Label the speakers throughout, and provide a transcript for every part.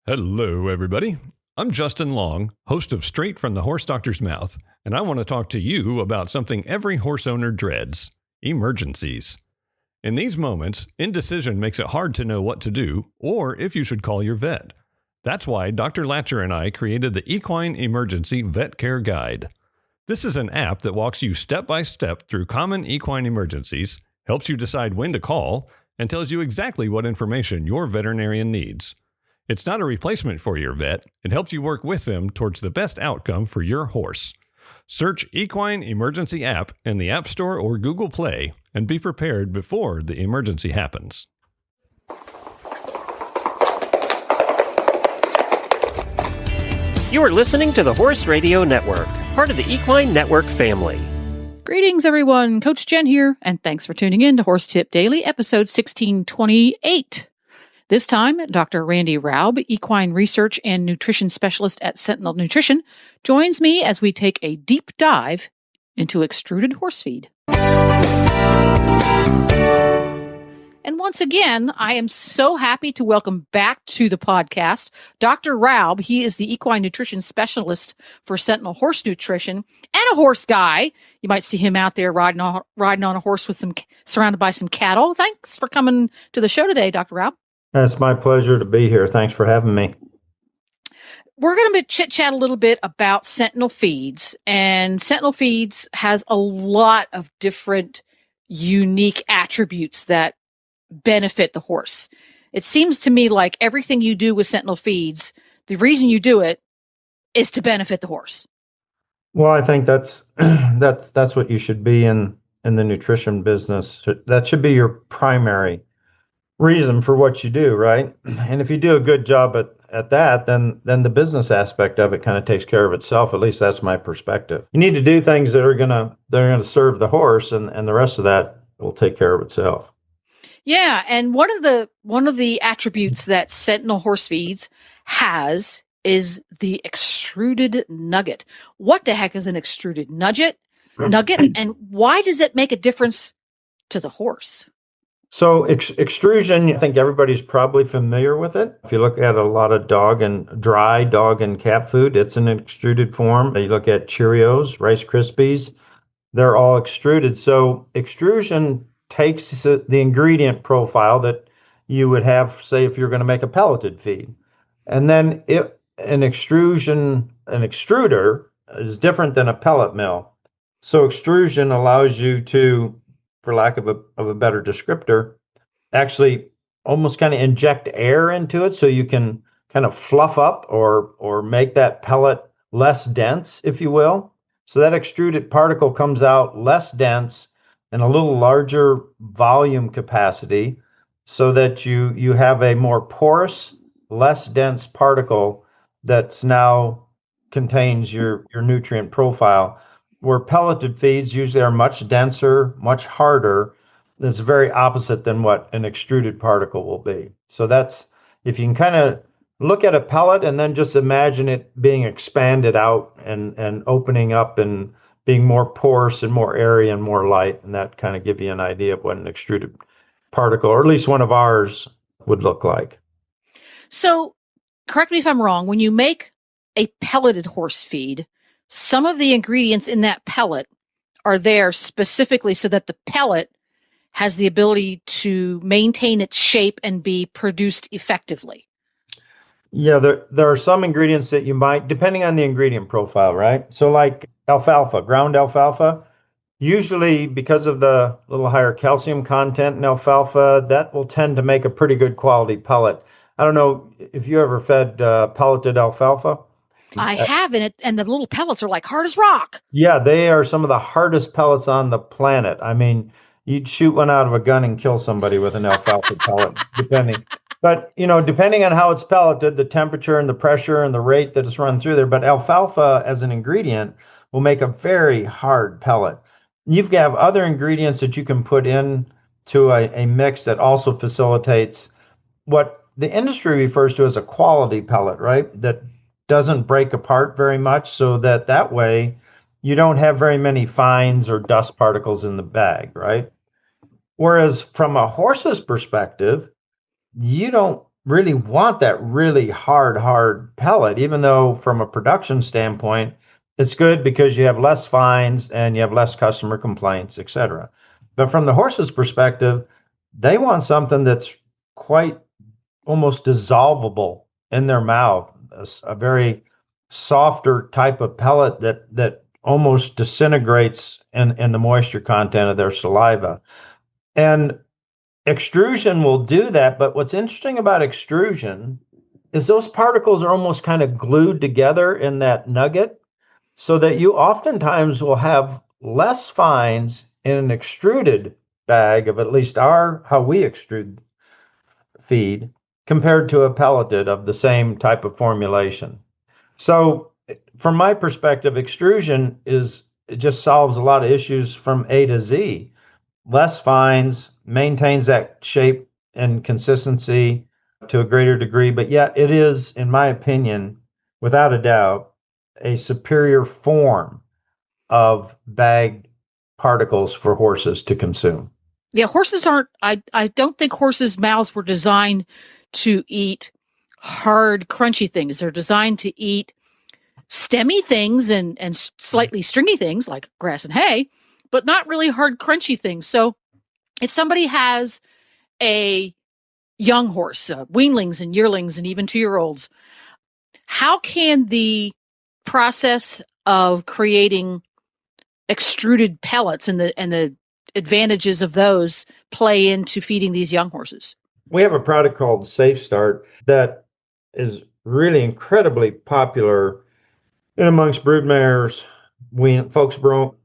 Speaker 1: Hello, everybody. I'm Justin Long, host of Straight from the Horse Doctor's Mouth, and I want to talk to you about something every horse owner dreads: emergencies. In these moments, indecision makes it hard to know what to do or if you should call your vet. That's why Dr. Latcher and I created the Equine Emergency Vet Care Guide. This is an app that walks you step by step through common equine emergencies, helps you decide when to call, and tells you exactly what information your veterinarian needs. It's not a replacement for your vet. It helps you work with them towards the best outcome for your horse. Search Equine Emergency App in the App Store or Google Play and be prepared before the emergency happens.
Speaker 2: You are listening to the Horse Radio Network, part of the Equine Network family.
Speaker 3: Greetings, everyone. Coach Jen here, and thanks for tuning in to Horse Tip Daily, episode 1628. This time, Dr. Randy Raub, Equine Research and Nutrition Specialist at Sentinel Nutrition, joins me as we take a deep dive into extruded horse feed. And once again, I am so happy to welcome back to the podcast Dr. Raub. He is the Equine Nutrition Specialist for Sentinel Horse Nutrition and a horse guy. You might see him out there riding on a horse with surrounded by some cattle. Thanks for coming to the show today, Dr. Raub.
Speaker 4: It's my pleasure to be here. Thanks for having me.
Speaker 3: We're going to chit-chat a little bit about Sentinel Feeds. And Sentinel Feeds has a lot of different unique attributes that benefit the horse. It seems to me like everything you do with Sentinel Feeds, the reason you do it is to benefit the horse.
Speaker 4: Well, I think that's what you should be in the nutrition business. That should be your primary reason for what you do, right? And if you do a good job at that, then the business aspect of it kind of takes care of itself. At least that's my perspective. You need to do things that are gonna serve the horse, and the rest of that will take care of itself.
Speaker 3: Yeah, and one of the attributes that Sentinel Horse Feeds has is the extruded nugget. What the heck is an extruded nugget? And why does it make a difference to the horse?
Speaker 4: So extrusion, I think everybody's probably familiar with it. If you look at a lot of dry dog and cat food, it's an extruded form. You look at Cheerios, Rice Krispies, they're all extruded. So extrusion takes the ingredient profile that you would have, say, if you're going to make a pelleted feed. And then an extruder is different than a pellet mill. So extrusion allows you to, for lack of a better descriptor, actually almost kind of inject air into it so you can kind of fluff up or make that pellet less dense, if you will. So that extruded particle comes out less dense and a little larger volume capacity so that you have a more porous, less dense particle that's now contains your nutrient profile. Where pelleted feeds usually are much denser, much harder. That's very opposite than what an extruded particle will be. So that's, if you can kind of look at a pellet and then just imagine it being expanded out and opening up and being more porous and more airy and more light, and that kind of give you an idea of what an extruded particle, or at least one of ours, would look like.
Speaker 3: So, correct me if I'm wrong, when you make a pelleted horse feed, some of the ingredients in that pellet are there specifically so that the pellet has the ability to maintain its shape and be produced effectively.
Speaker 4: Yeah, there are some ingredients that you might, depending on the ingredient profile, right? So like alfalfa, ground alfalfa, usually because of the little higher calcium content in alfalfa, that will tend to make a pretty good quality pellet. I don't know if you ever fed pelleted alfalfa.
Speaker 3: I have, and the little pellets are like hard as rock. Yeah,
Speaker 4: they are some of the hardest pellets on the planet. I mean, you'd shoot one out of a gun and kill somebody with an alfalfa pellet, depending. But, depending on how it's pelleted, the temperature and the pressure and the rate that it's run through there. But alfalfa as an ingredient will make a very hard pellet. You've got other ingredients that you can put in to a mix that also facilitates what the industry refers to as a quality pellet, right? That doesn't break apart very much, so that way you don't have very many fines or dust particles in the bag, right? Whereas from a horse's perspective, you don't really want that really hard pellet, even though from a production standpoint, it's good because you have less fines and you have less customer complaints, etc. But from the horse's perspective, they want something that's quite almost dissolvable in their mouth, a very softer type of pellet that almost disintegrates in the moisture content of their saliva. And extrusion will do that, but what's interesting about extrusion is those particles are almost kind of glued together in that nugget, so that you oftentimes will have less fines in an extruded bag of at least how we extrude feed compared to a pelleted of the same type of formulation. So from my perspective, extrusion it just solves a lot of issues from A to Z. Less fines, maintains that shape and consistency to a greater degree, but yet it is, in my opinion, without a doubt, a superior form of bagged particles for horses to consume.
Speaker 3: Yeah, I don't think horses' mouths were designed to eat hard, crunchy things. They're designed to eat stemmy things and slightly stringy things like grass and hay, but not really hard, crunchy things. So if somebody has a young horse, weanlings and yearlings and even 2-year-olds, how can the process of creating extruded pellets and the advantages of those play into feeding these young horses?
Speaker 4: We have a product called Safe Start that is really incredibly popular in amongst broodmares. Folks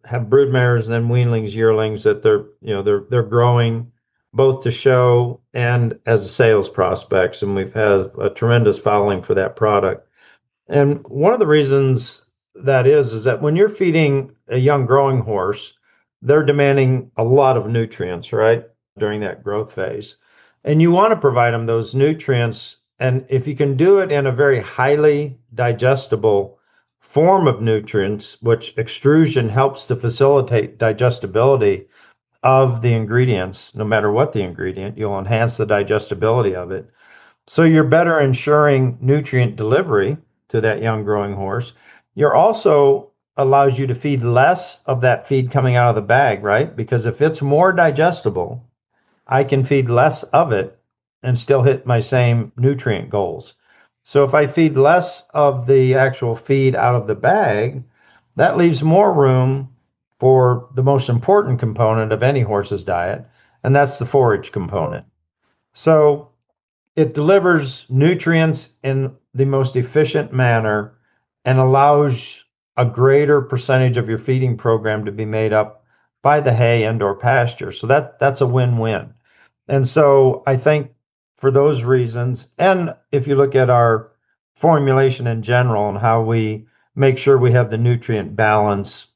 Speaker 4: have broodmares and weanlings, yearlings that they're growing both to show and as sales prospects, and we've had a tremendous following for that product. And one of the reasons that is that when you're feeding a young growing horse, they're demanding a lot of nutrients, right, during that growth phase. And you want to provide them those nutrients. And if you can do it in a very highly digestible form of nutrients, which extrusion helps to facilitate digestibility of the ingredients, no matter what the ingredient, you'll enhance the digestibility of it. So you're better ensuring nutrient delivery to that young growing horse. You're also allows you to feed less of that feed coming out of the bag, right? Because if it's more digestible, I can feed less of it and still hit my same nutrient goals. So if I feed less of the actual feed out of the bag, that leaves more room for the most important component of any horse's diet, and that's the forage component. So it delivers nutrients in the most efficient manner and allows a greater percentage of your feeding program to be made up by the hay and or pasture. So that's a win-win. And so I think for those reasons, and if you look at our formulation in general and how we make sure we have the nutrient balance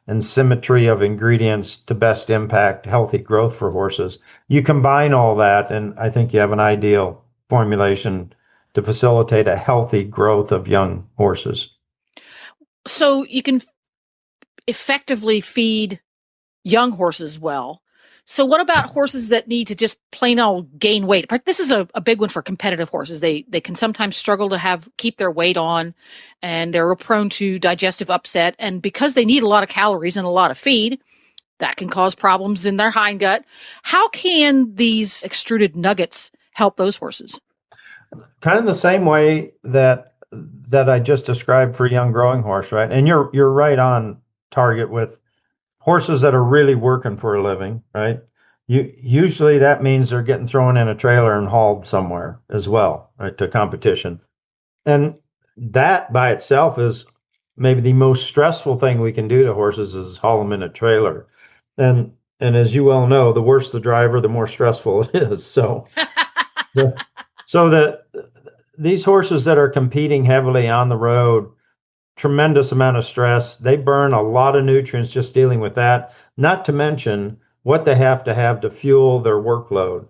Speaker 4: and symmetry of ingredients to best impact healthy growth for horses, you combine all that, and I think you have an ideal formulation to facilitate a healthy growth of young horses.
Speaker 3: So you can effectively feed young horses well. So what about horses that need to just plain old gain weight? This is a big one for competitive horses. They can sometimes struggle to keep their weight on, and they're prone to digestive upset. And because they need a lot of calories and a lot of feed, that can cause problems in their hindgut. How can these extruded nuggets help those horses?
Speaker 4: Kind of the same way that I just described for a young growing horse, right? And you're right on target with horses that are really working for a living, right? Usually that means they're getting thrown in a trailer and hauled somewhere as well, right, to competition. And that by itself is maybe the most stressful thing we can do to horses is haul them in a trailer. And as you well know, the worse the driver, the more stressful it is. So that these horses that are competing heavily on the road, tremendous amount of stress. They burn a lot of nutrients just dealing with that, not to mention what they have to fuel their workload.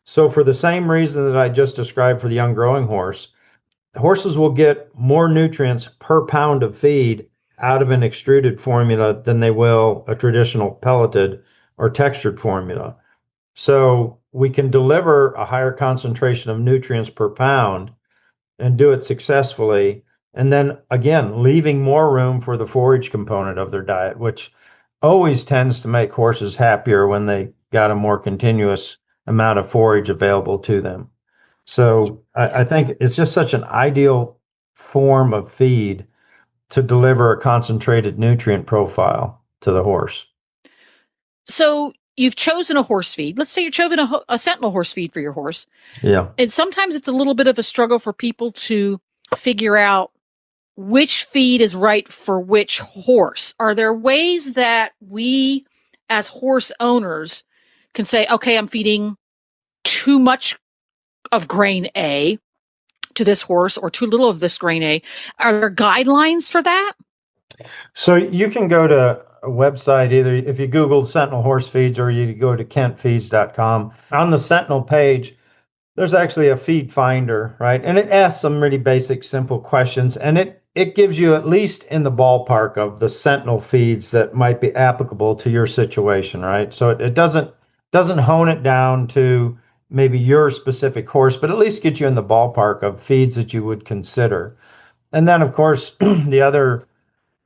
Speaker 4: So for the same reason that I just described for the young growing horse, horses will get more nutrients per pound of feed out of an extruded formula than they will a traditional pelleted or textured formula. So we can deliver a higher concentration of nutrients per pound and do it successfully. And then again, leaving more room for the forage component of their diet, which always tends to make horses happier when they got a more continuous amount of forage available to them. So I think it's just such an ideal form of feed to deliver a concentrated nutrient profile to the horse.
Speaker 3: So you've chosen a horse feed. Let's say you're choosing a Sentinel horse feed for your horse.
Speaker 4: Yeah.
Speaker 3: And sometimes it's a little bit of a struggle for people to figure out which feed is right for which horse. Are there ways that we as horse owners can say, okay, I'm feeding too much of grain A to this horse or too little of this grain A? Are there guidelines for that?
Speaker 4: So you can go to a website, either if you Google Sentinel Horse Feeds or you go to kentfeeds.com. On the Sentinel page, there's actually a feed finder, right? And it asks some really basic, simple questions. And it gives you at least in the ballpark of the Sentinel feeds that might be applicable to your situation, right? So it doesn't hone it down to maybe your specific horse, but at least get you in the ballpark of feeds that you would consider. And then, of course, the other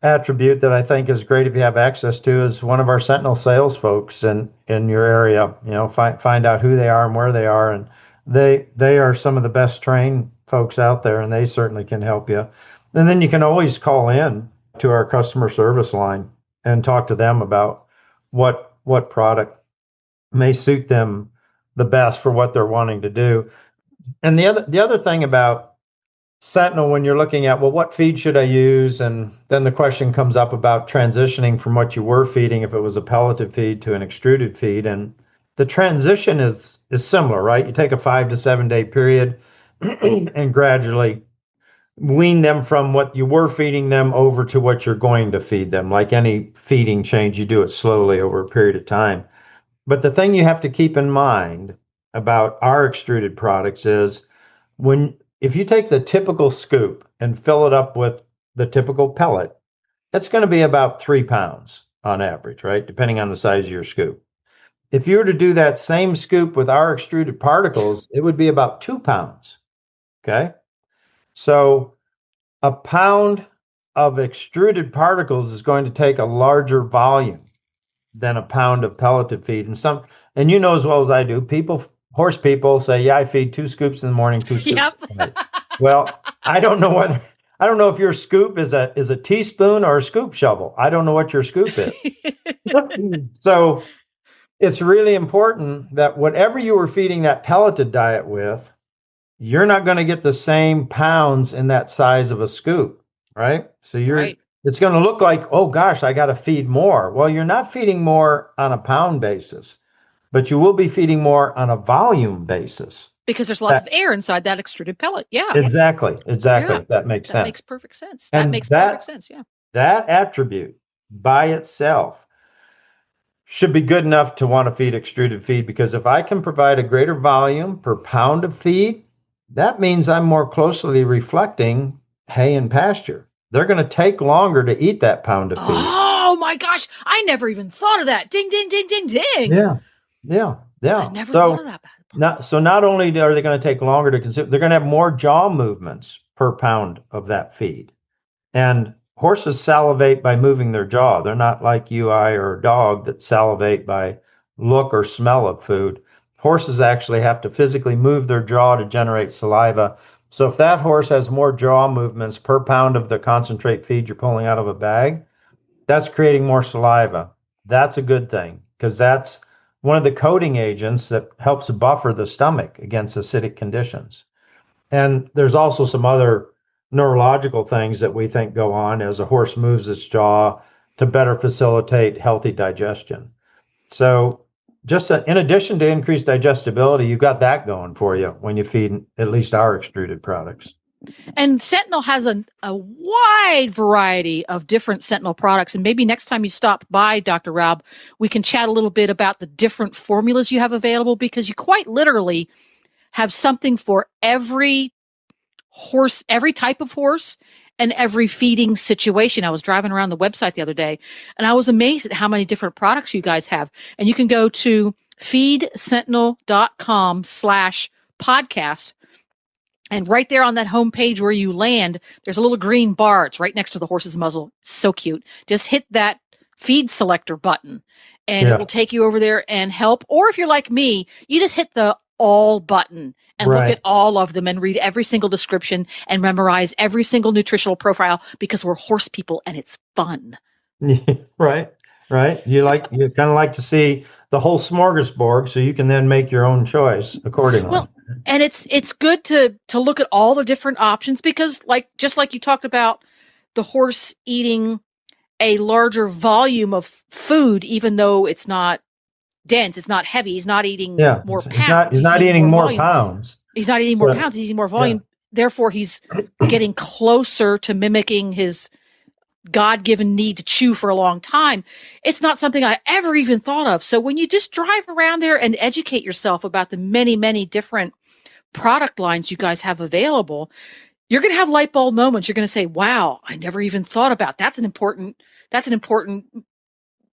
Speaker 4: attribute that I think is great if you have access to is one of our Sentinel sales folks in your area. Find out who they are and where they are, and they are some of the best trained folks out there, and they certainly can help you. And then you can always call in to our customer service line and talk to them about what product may suit them the best for what they're wanting to do. And the other thing about Sentinel, when you're looking at, well, what feed should I use? And then the question comes up about transitioning from what you were feeding, if it was a pelleted feed, to an extruded feed. And the transition is similar, right? You take a 5 to 7 day period and gradually wean them from what you were feeding them over to what you're going to feed them. Like any feeding change, you do it slowly over a period of time. But the thing you have to keep in mind about our extruded products is if you take the typical scoop and fill it up with the typical pellet, that's going to be about 3 pounds on average, right? Depending on the size of your scoop. If you were to do that same scoop with our extruded particles, it would be about 2 pounds. Okay. So a pound of extruded particles is going to take a larger volume than a pound of pelleted feed. And you know as well as I do, horse people say, yeah, I feed 2 scoops in the morning, 2 scoops at night. Well, I don't know if your scoop is a teaspoon or a scoop shovel. I don't know what your scoop is. So it's really important that whatever you were feeding that pelleted diet with, you're not going to get the same pounds in that size of a scoop, right? So it's going to look like, oh gosh, I got to feed more. Well, you're not feeding more on a pound basis, but you will be feeding more on a volume basis. Because
Speaker 3: there's lots of air inside that extruded pellet. Yeah.
Speaker 4: Exactly. Yeah. That makes sense.
Speaker 3: That makes perfect sense. Yeah.
Speaker 4: That attribute by itself should be good enough to want to feed extruded feed, because if I can provide a greater volume per pound of feed, that means I'm more closely reflecting hay and pasture. They're going to take longer to eat that pound of feed.
Speaker 3: Oh my gosh. I never even thought of that. Ding, ding, ding, ding, ding.
Speaker 4: Yeah.
Speaker 3: I never thought of that.
Speaker 4: Not only are they going to take longer to consume, they're going to have more jaw movements per pound of that feed. And horses salivate by moving their jaw. They're not like you, I, or a dog that salivate by look or smell of food. Horses actually have to physically move their jaw to generate saliva. So if that horse has more jaw movements per pound of the concentrate feed you're pulling out of a bag, that's creating more saliva. That's a good thing, because that's one of the coating agents that helps buffer the stomach against acidic conditions. And there's also some other neurological things that we think go on as a horse moves its jaw to better facilitate healthy digestion. So just in addition to increased digestibility, you've got that going for you when you feed at least our extruded products.
Speaker 3: And Sentinel has a wide variety of different Sentinel products. And maybe next time you stop by, Dr. Raub, we can chat a little bit about the different formulas you have available, because you quite literally have something for every horse, every type of horse, and every feeding situation. I was driving around the website the other day, and I was amazed at how many different products you guys have. And you can go to feedsentinel.com/podcast. And right there on that home page where you land, there's a little green bar. It's right next to the horse's muzzle. So cute. Just hit that feed selector button and it will take you over there and help. Or if you're like me, you just hit the all button and look at all of them and read every single description and memorize every single nutritional profile because we're horse people and it's fun.
Speaker 4: Right. You kind of like to see the whole smorgasbord so you can then make your own choice accordingly.
Speaker 3: Well, and it's good to look at all the different options because just like you talked about the horse eating a larger volume of food, even though it's not dense, it's not heavy, he's not eating more pounds.
Speaker 4: He's not eating more pounds.
Speaker 3: He's not eating more pounds, he's eating more volume. Therefore, he's getting closer to mimicking his God-given need to chew for a long time. It's not something I ever even thought of. So when you just drive around there and educate yourself about the many, many different product lines you guys have available, you're going to have light bulb moments. You're going to say, wow, I never even thought about that's an important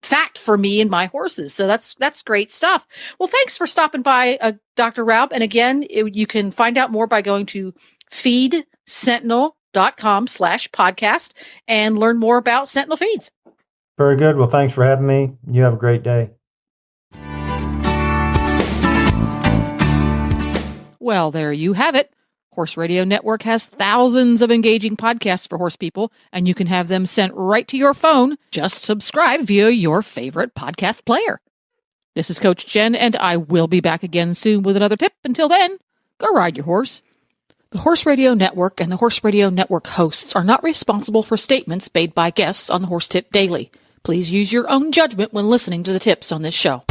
Speaker 3: fact for me and my horses. So that's great stuff. Well, thanks for stopping by, Dr. Raub. And again, you can find out more by going to feedsentinel.com/podcast and learn more about Sentinel Feeds.
Speaker 4: Very good. Well, thanks for having me. You have a great day.
Speaker 3: Well, there you have it. Horse Radio Network has thousands of engaging podcasts for horse people, and you can have them sent right to your phone. Just subscribe via your favorite podcast player. This is Coach Jen, and I will be back again soon with another tip. Until then, go ride your horse. The Horse Radio Network and the Horse Radio Network hosts are not responsible for statements made by guests on the Horse Tip Daily. Please use your own judgment when listening to the tips on this show.